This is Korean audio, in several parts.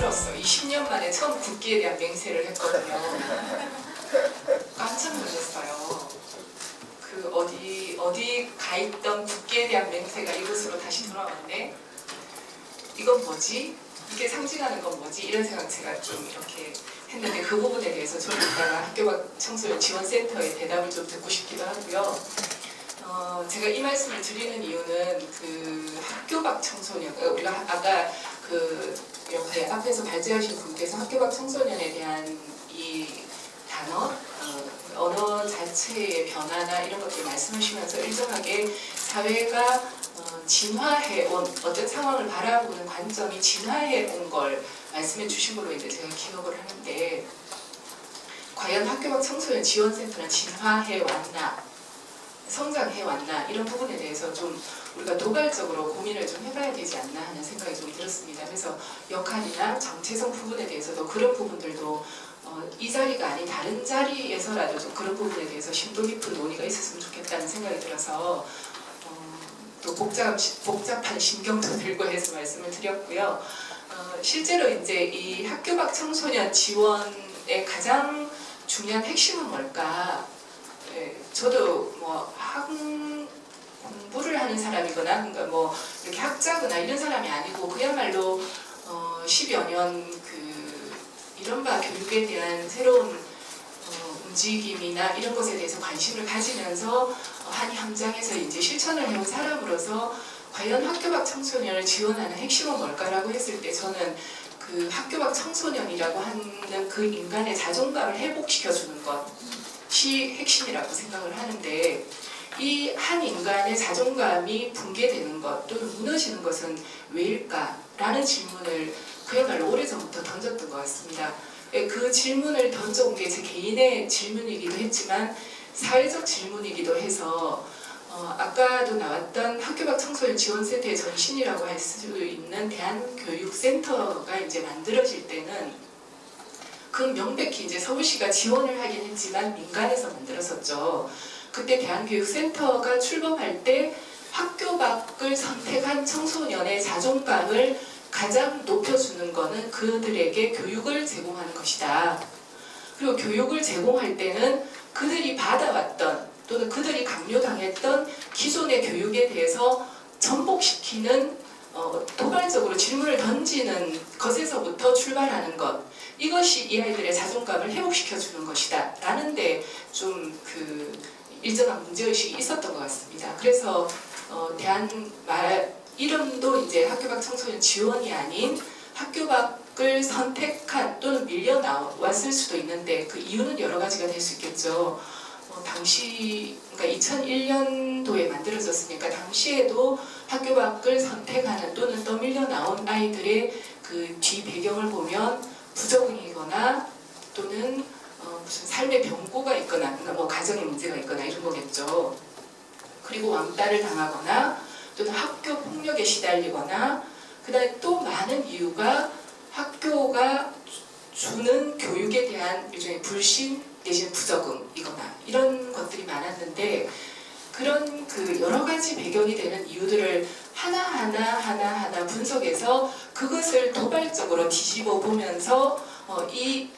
교사로서 20년 만에 처음 국기에 대한 맹세를 했거든요. 깜짝 놀랐어요. 그 어디 가 있던 국기에 대한 맹세가 이곳으로 다시 돌아왔네. 이건 뭐지? 이게 상징하는 건 뭐지? 이런 생각 제가 좀 이렇게 했는데 그 부분에 대해서 좀 이따가 학교밖 청소년 지원센터의 대답을 좀 듣고 싶기도 하고요. 제가 이 말씀을 드리는 이유는 그 학교 밖 청소년, 우리가 아까 그 옆에 앞에서 발제하신 분께서 학교 밖 청소년에 대한 이 단어, 언어 자체의 변화나 이런 것들 말씀하시면서 일정하게 사회가 진화해온 어떤 상황을 바라보는 관점이 진화해온 걸 말씀해 주신 걸로 이제 제가 기억을 하는데, 과연 학교 밖 청소년 지원센터는 진화해왔나, 성장해왔나, 이런 부분에 대해서 좀 우리가 도발적으로 고민을 좀 해봐야 되지 않나 하는 생각이 좀 들었습니다. 그래서 역할이나 정체성 부분에 대해서도 그런 부분들도 이 자리가 아닌 다른 자리에서라도 좀 그런 부분에 대해서 심도 깊은 논의가 있었으면 좋겠다는 생각이 들어서 또 복잡한 신경도 들고 해서 말씀을 드렸고요. 실제로 이제 이 학교 밖 청소년 지원의 가장 중요한 핵심은 뭘까? 저도 뭐 공부를 하는 사람이거나, 그러니까 뭐 이렇게 학자거나 이런 사람이 아니고 그야말로 10여 년 이른바 교육에 대한 새로운 움직임이나 이런 것에 대해서 관심을 가지면서 한 현장에서 이제 실천을 해온 사람으로서 과연 학교 밖 청소년을 지원하는 핵심은 뭘까라고 했을 때 저는 그 학교 밖 청소년이라고 하는 그 인간의 자존감을 회복시켜주는 것이 핵심이라고 생각을 하는데, 이 한 인간의 자존감이 붕괴되는 것 또는 무너지는 것은 왜일까라는 질문을 그야말로 오래전부터 던졌던 것 같습니다. 그 질문을 던져온 게 제 개인의 질문이기도 했지만 사회적 질문이기도 해서 아까도 나왔던 학교 밖 청소년 지원센터의 전신이라고 할 수 있는 대한교육센터가 이제 만들어질 때는 그 명백히 이제 서울시가 지원을 하긴 했지만 민간에서 만들었었죠. 그때 대한교육센터가 출범할 때 학교 밖을 선택한 청소년의 자존감을 가장 높여주는 것은 그들에게 교육을 제공하는 것이다. 그리고 교육을 제공할 때는 그들이 받아왔던 또는 그들이 강요당했던 기존의 교육에 대해서 전복시키는 도발적으로 질문을 던지는 것에서부터 출발하는 것, 이것이 이 아이들의 자존감을 회복시켜주는 것이다 라는 데 좀 일정한 문제의식이 있었던 것 같습니다. 그래서 이름도 이제 학교 밖 청소년 지원이 아닌 학교 밖을 선택한 또는 밀려 나왔을 수도 있는데 그 이유는 여러 가지가 될 수 있겠죠. 당시 그러니까 2001년도에 만들어졌으니까 당시에도 학교 밖을 선택하는 또는 떠밀려 나온 아이들의 그 뒤 배경을 보면 부적응이거나 또는 무슨 삶의 병고가 있거나, 그러니까 뭐 가정의 문제가 있거나 이런 거겠죠. 그리고 왕따를 당하거나 또는 학교 폭력에 시달리거나, 그다음에 또 많은 이유가 학교가 주는 교육에 대한 일종의 불신 내지는 부적응이거나 이런 것들이 많았는데, 그런 여러 가지 배경이 되는 이유들을 하나하나 분석해서 그것을 도발적으로 뒤집어 보면서 이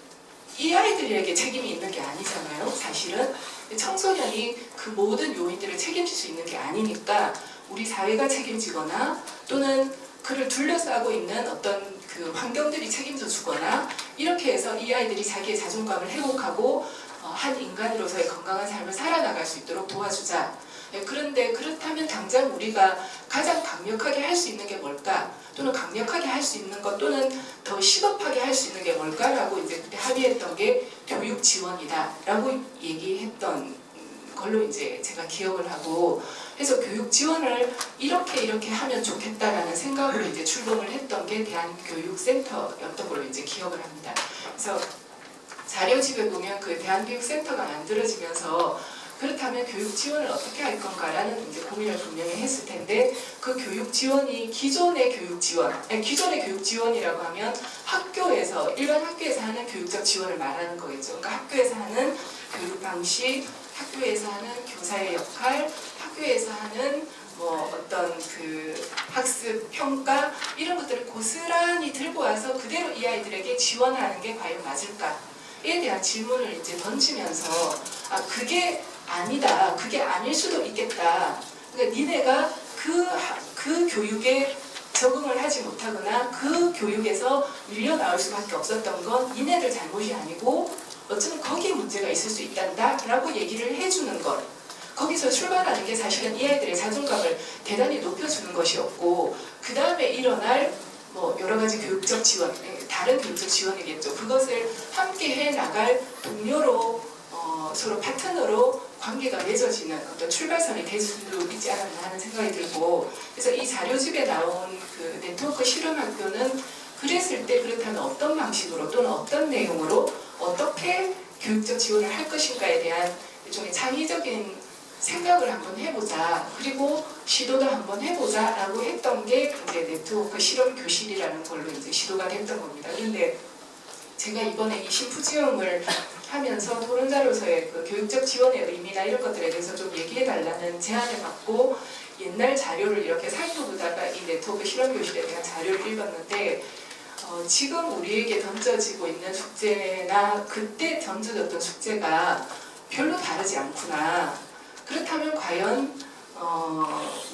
아이들에게 책임이 있는 게 아니잖아요. 사실은 청소년이 그 모든 요인들을 책임질 수 있는 게 아니니까 우리 사회가 책임지거나 또는 그를 둘러싸고 있는 어떤 그 환경들이 책임져 주거나 이렇게 해서 이 아이들이 자기의 자존감을 회복하고 한 인간으로서의 건강한 삶을 살아나갈 수 있도록 도와주자. 그런데 그렇다면 당장 우리가 가장 강력하게 할 수 있는 게 뭘까? 또는 강력하게 할 수 있는 것 또는 더 시급하게 할 수 있는 게 뭘까라고 이제 그때 합의했던 게 교육 지원이다라고 얘기했던 걸로 이제 제가 기억을 하고, 그래서 교육 지원을 이렇게 하면 좋겠다라는 생각으로 이제 출범을 했던 게 대한교육센터였던 걸로 이제 기억을 합니다. 그래서 자료집에 보면 그 대한교육센터가 만들어지면서 그렇다면 교육 지원을 어떻게 할 건가라는 이제 고민을 분명히 했을 텐데, 그 교육 지원이 기존의 교육 지원이라고 하면 학교에서 일반 학교에서 하는 교육적 지원을 말하는 거겠죠. 그러니까 학교에서 하는 교육 방식, 학교에서 하는 교사의 역할, 학교에서 하는 뭐 어떤 그 학습 평가 이런 것들을 고스란히 들고 와서 그대로 이 아이들에게 지원하는 게 과연 맞을까에 대한 질문을 이제 던지면서 아 그게 아니다, 그게 아닐 수도 있겠다. 그러니까 니네가 그 교육에 적응을 하지 못하거나 그 교육에서 밀려나올 수밖에 없었던 건 니네들 잘못이 아니고 어쩌면 거기에 문제가 있을 수 있단다 라고 얘기를 해주는 것. 거기서 출발하는 게 사실은 이 아이들의 자존감을 대단히 높여주는 것이었고 그 다음에 일어날 뭐 여러 가지 교육적 지원, 다른 교육적 지원이겠죠. 그것을 함께 해나갈 동료로 서로 파트너로 관계가 맺어지는 어떤 출발선이 될 수도 있지 않았나 하는 생각이 들고 그래서 이 자료집에 나온 그 네트워크 실험학교는 그랬을 때 그렇다면 어떤 방식으로 또는 어떤 내용으로 어떻게 교육적 지원을 할 것인가에 대한 일종의 창의적인 생각을 한번 해보자. 그리고 시도도 한번 해보자 라고 했던 게 이제 네트워크 실험 교실이라는 걸로 이제 시도가 됐던 겁니다. 근데 제가 이번에 이 심포지엄을 하면서 토론자로서의 그 교육적 지원의 의미나 이런 것들에 대해서 좀 얘기해달라는 제안을 받고 옛날 자료를 이렇게 살펴보다가 이 네트워크 실험 교실에 대한 자료를 읽었는데 지금 우리에게 던져지고 있는 숙제나 그때 던져졌던 숙제가 별로 다르지 않구나. 그렇다면 과연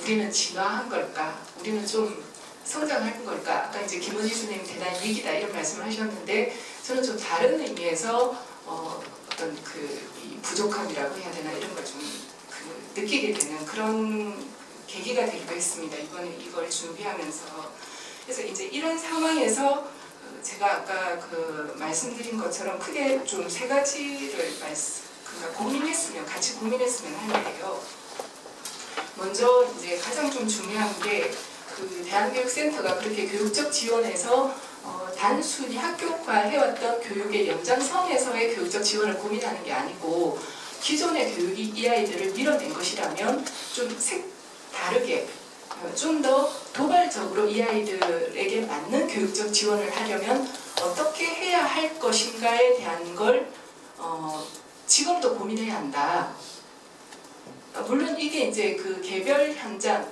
우리는 진화한 걸까? 우리는 좀 성장한 걸까? 아까 이제 김은희 선생님 대단히 위기다 이런 말씀을 하셨는데 저는 좀 다른 의미에서 어떤 이 부족함이라고 해야 되나 이런 걸 좀 느끼게 되는 그런 계기가 되기도 했습니다. 이번에 이걸 준비하면서 그래서 이제 이런 상황에서 제가 아까 말씀드린 것처럼 크게 좀 세 가지를 같이 고민했으면 하는데요. 먼저 이제 가장 좀 중요한 게 대한교육센터가 그렇게 교육적 지원에서 단순히 학교화해왔던 교육의 연장선에서의 교육적 지원을 고민하는 게 아니고 기존의 교육이 이 아이들을 밀어낸 것이라면 좀 다르게 좀 더 도발적으로 이 아이들에게 맞는 교육적 지원을 하려면 어떻게 해야 할 것인가에 대한 걸 지금도 고민해야 한다. 물론 이게 이제 개별 현장,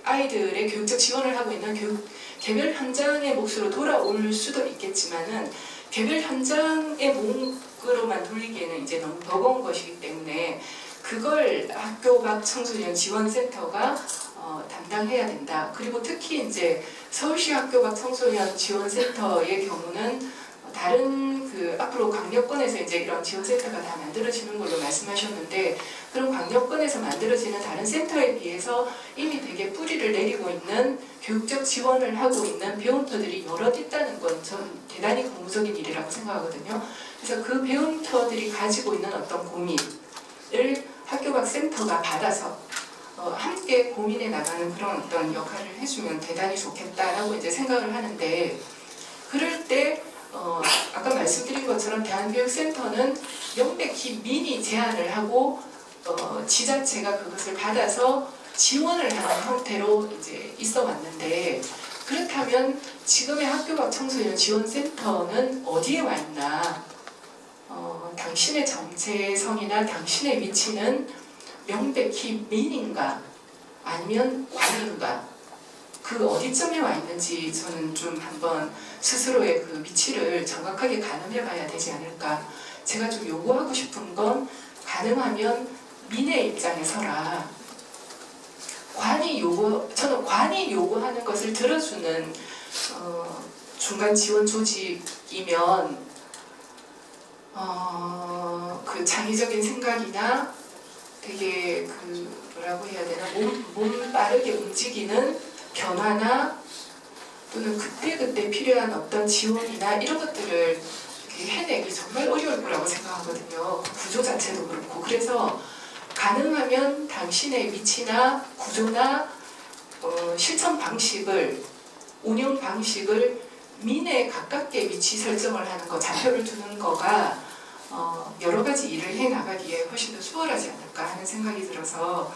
아이들의 교육적 지원을 하고 있는 개별 현장의 몫으로 돌아올 수도 있겠지만은 개별 현장의 몫으로만 돌리기에는 이제 너무 버거운 것이기 때문에 그걸 학교 밖 청소년 지원센터가 담당해야 된다. 그리고 특히 이제 서울시 학교 밖 청소년 지원센터의 경우는 다른 앞으로 강력권에서 이제 이런 지원센터가 다 만들어지는 걸로 말씀하셨는데 그런 강력권에서 만들어지는 다른 센터에 비해서 이미 되게 뿌리를 내리고 있는 교육적 지원을 하고 있는 배움터들이 여럿 있다는 건 전 대단히 고무적인 일이라고 생각하거든요. 그래서 그 배움터들이 가지고 있는 어떤 고민을 학교 밖 센터가 받아서 함께 고민해 나가는 그런 어떤 역할을 해주면 대단히 좋겠다라고 이제 생각을 하는데 그럴 때 아까 말씀드린 것처럼 대한교육센터는 명백히 미니 제안을 하고 지자체가 그것을 받아서 지원을 하는 형태로 이제 있어 왔는데 그렇다면 지금의 학교 밖 청소년 지원센터는 어디에 와 있나? 당신의 정체성이나 당신의 위치는 명백히 민인가 아니면 관인가 그 어디쯤에 와 있는지 저는 좀 한번 스스로의 그 위치를 정확하게 가늠해 봐야 되지 않을까. 제가 좀 요구하고 싶은 건 가능하면 민의 입장에 서라. 저는 관이 요구하는 것을 들어주는 중간 지원 조직이면 그 창의적인 생각이나 되게 뭐라고 해야 되나 몸 빠르게 움직이는 변화나 또는 그때그때 필요한 어떤 지원이나 이런 것들을 해내기 정말 어려울 거라고 생각하거든요. 그 구조 자체도 그렇고 그래서 가능하면 당신의 위치나 구조나 실천 방식을 운영 방식을 민에 가깝게 위치 설정을 하는 거 좌표를 두는 거가 여러 가지 일을 해 나가기에 훨씬 더 수월하지 않을까 하는 생각이 들어서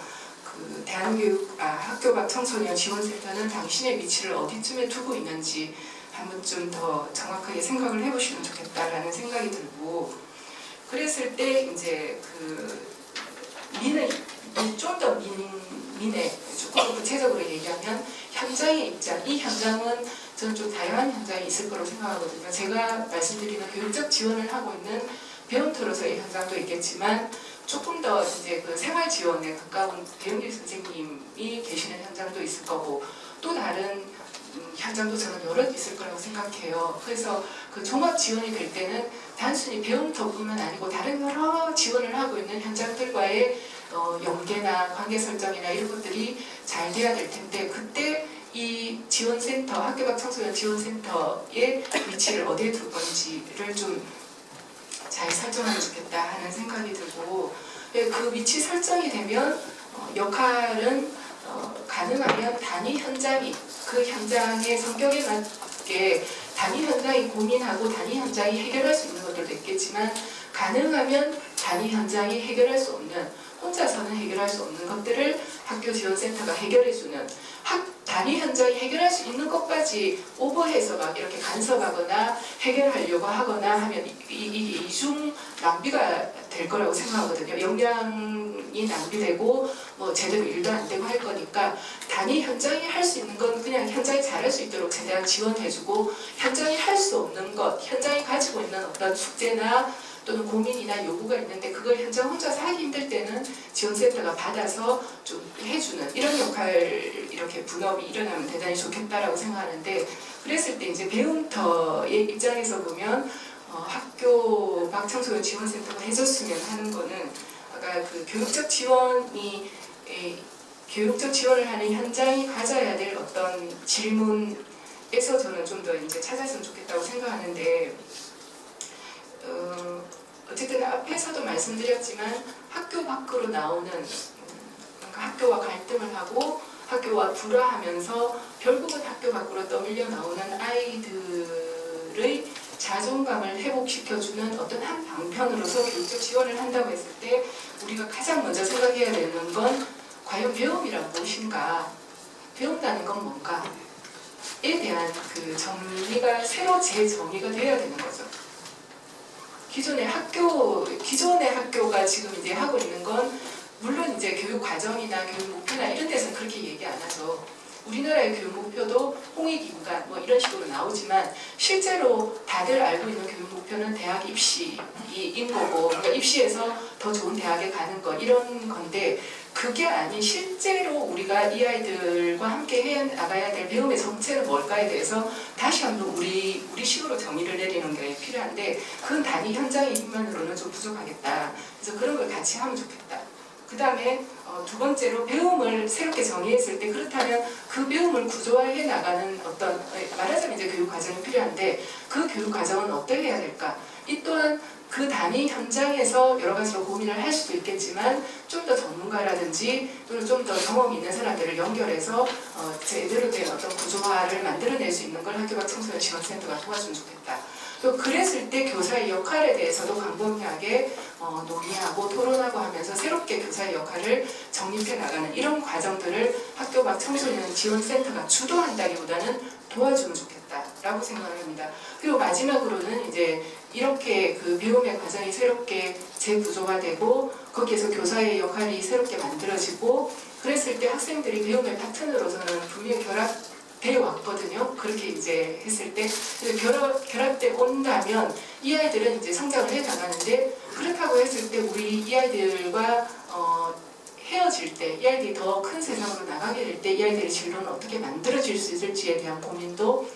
학교 밖 청소년 지원센터는 당신의 위치를 어디쯤에 두고 있는지 한번 좀 더 정확하게 생각을 해보시면 좋겠다라는 생각이 들고 그랬을 때 이제 민의 좀 더 민의 조금 더 구체적으로 얘기하면 현장의 입장, 이 현장은 저는 좀 다양한 현장이 있을 거라고 생각하거든요. 제가 말씀드리는 교육적 지원을 하고 있는 배움터로서의 현장도 있겠지만 조금 더 이제 그 생활 지원에 가까운 배움교육 선생님이 계시는 현장도 있을 거고 또 다른 현장도 저는 여러 있을 거라고 생각해요. 그래서 그 종합 지원이 될 때는 단순히 배움터뿐만 아니고 다른 여러 지원을 하고 있는 현장들과의 연계나 관계 설정이나 이런 것들이 잘 돼야 될 텐데 그때 이 지원센터, 학교 밖 청소년 지원센터의 위치를 어디에 둘 건지를 좀 잘 설정하면 좋겠다 하는 생각이 들고 그 위치 설정이 되면 역할은 가능하면 단위 현장이 그 현장의 성격에 맞게 단위 현장이 고민하고 단위 현장이 해결할 수 있는 것들도 있겠지만 가능하면 단위 현장이 해결할 수 없는 혼자서는 해결할 수 없는 것들을 학교 지원센터가 해결해주는 단위 현장이 해결할 수 있는 것까지 오버해서 막 이렇게 간섭하거나 해결하려고 하거나 하면 이게 이중 낭비가 될 거라고 생각하거든요. 역량이 낭비되고 뭐 제대로 일도 안 되고 할 거니까 단위 현장이 할 수 있는 건 그냥 현장이 잘할 수 있도록 최대한 지원해주고 현장이 할 수 없는 것, 현장이 가지고 있는 어떤 숙제나 또는 고민이나 요구가 있는데 그걸 현장 혼자서 하기 힘들 때는 지원센터가 받아서 좀 해주는 이런 역할 이렇게 분업이 일어나면 대단히 좋겠다라고 생각하는데 그랬을 때 이제 배움터의 입장에서 보면 학교 밖 청소년 지원센터가 해줬으면 하는 거는 아까 그 교육적 지원을 하는 현장이 가져야 될 어떤 질문에서 저는 좀 더 이제 찾았으면 좋겠다고 생각하는데 어쨌든 앞에서도 말씀드렸지만 학교 밖으로 나오는 그러니까 학교와 갈등을 하고 학교와 불화하면서 결국은 학교 밖으로 떠밀려 나오는 아이들의 자존감을 회복시켜주는 어떤 한 방편으로서 교육적 지원을 한다고 했을 때 우리가 가장 먼저 생각해야 되는 건 과연 배움이란 무엇인가, 배운다는 건 뭔가에 대한 그 정리가 새로 재정의가 돼야 되는 거죠. 기존의 학교가 지금 이제 하고 있는 건 물론 이제 교육 과정이나 교육 목표나 이런 데서 그렇게 얘기 안 하죠. 우리나라의 교육 목표도 홍익인간 뭐 이런 식으로 나오지만 실제로 다들 알고 있는 교육 목표는 대학 입시인 거고 그러니까 입시에서 더 좋은 대학에 가는 거 이런 건데 그게 아닌 실제로 우리가 이 아이들과 함께 해 나가야 될 배움의 정체는 뭘까에 대해서 다시 한번 우리식으로 정의를 내리는 게 필요한데 그건 단위 현장의 힘만으로는 좀 부족하겠다. 그래서 그런 걸 같이 하면 좋겠다. 그 다음에 두 번째로 배움을 새롭게 정의했을 때 그렇다면 그 배움을 구조화해 나가는 어떤 말하자면 이제 교육 과정이 필요한데 그 교육 과정은 어떻게 해야 될까? 이 또한 그 단위 현장에서 여러 가지로 고민을 할 수도 있겠지만 좀 더 전문가라든지 또는 좀 더 경험이 있는 사람들을 연결해서 제대로 된 어떤 구조화를 만들어낼 수 있는 걸 학교 밖 청소년 지원센터가 도와주면 좋겠다. 또 그랬을 때 교사의 역할에 대해서도 광범위하게 논의하고 토론하고 하면서 새롭게 교사의 역할을 정립해 나가는 이런 과정들을 학교 밖 청소년 지원센터가 주도한다기보다는 도와주면 좋겠다라고 생각을 합니다. 그리고 마지막으로는 이제 이렇게 그 배움의 과정이 새롭게 재구조화되고 거기에서 교사의 역할이 새롭게 만들어지고 그랬을 때 학생들이 배움의 파트너로서는 분명히 결합되어 왔거든요. 그렇게 이제 했을 때 결합돼 온다면 이 아이들은 이제 성장을 해 나가는데 그렇다고 했을 때 우리 이 아이들과 헤어질 때 이 아이들이 더 큰 세상으로 나가게 될 때 이 아이들의 진로는 어떻게 만들어질 수 있을지에 대한 고민도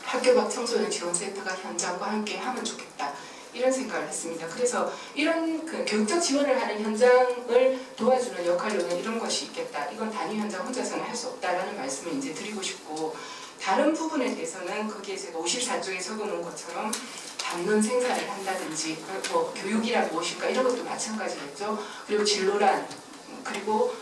학교 밖 청소년 지원센터가 현장과 함께 하면 좋겠다. 이런 생각을 했습니다. 그래서 이런 그 교육적 지원을 하는 현장을 도와주는 역할로는 이런 것이 있겠다. 이건 단위 현장 혼자서는 할 수 없다라는 말씀을 이제 드리고 싶고 다른 부분에 대해서는 거기에 제가 54쪽에 적어놓은 것처럼 담론 생산을 한다든지 뭐 교육이란 무엇인가 이런 것도 마찬가지겠죠. 그리고 진로란 그리고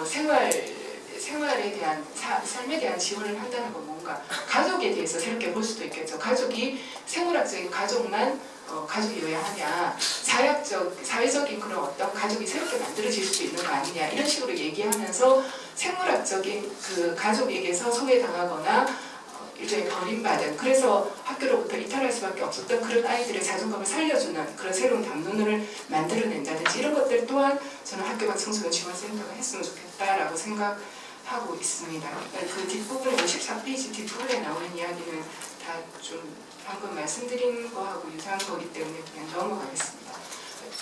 생활에 대한 삶에 대한 지원을 한다는 건 뭔가 가족에 대해서 새롭게 볼 수도 있겠죠. 가족이 생물학적인 가족만 가족이어야 하냐, 사회적인 그런 어떤 가족이 새롭게 만들어질 수도 있는 거 아니냐 이런 식으로 얘기하면서 생물학적인 그 가족에게서 소외당하거나 일종의 버림받은 그래서 학교로부터 이탈할 수밖에 없었던 그런 아이들의 자존감을 살려주는 그런 새로운 담론을 만들어낸다든지 이런 것들 또한 저는 학교 밖 청소년 지원센터가 했으면 좋겠다라고 생각합니다. 하고 있습니다. 그 뒷부분에 53페이지 뒷부분에 나오는 이야기는 다 좀 방금 말씀드린 거하고 유사한 거기 때문에 그냥 넘어가겠습니다.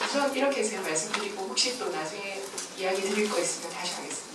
우선 이렇게 제가 말씀드리고 혹시 또 나중에 이야기 드릴 거 있으면 다시 하겠습니다.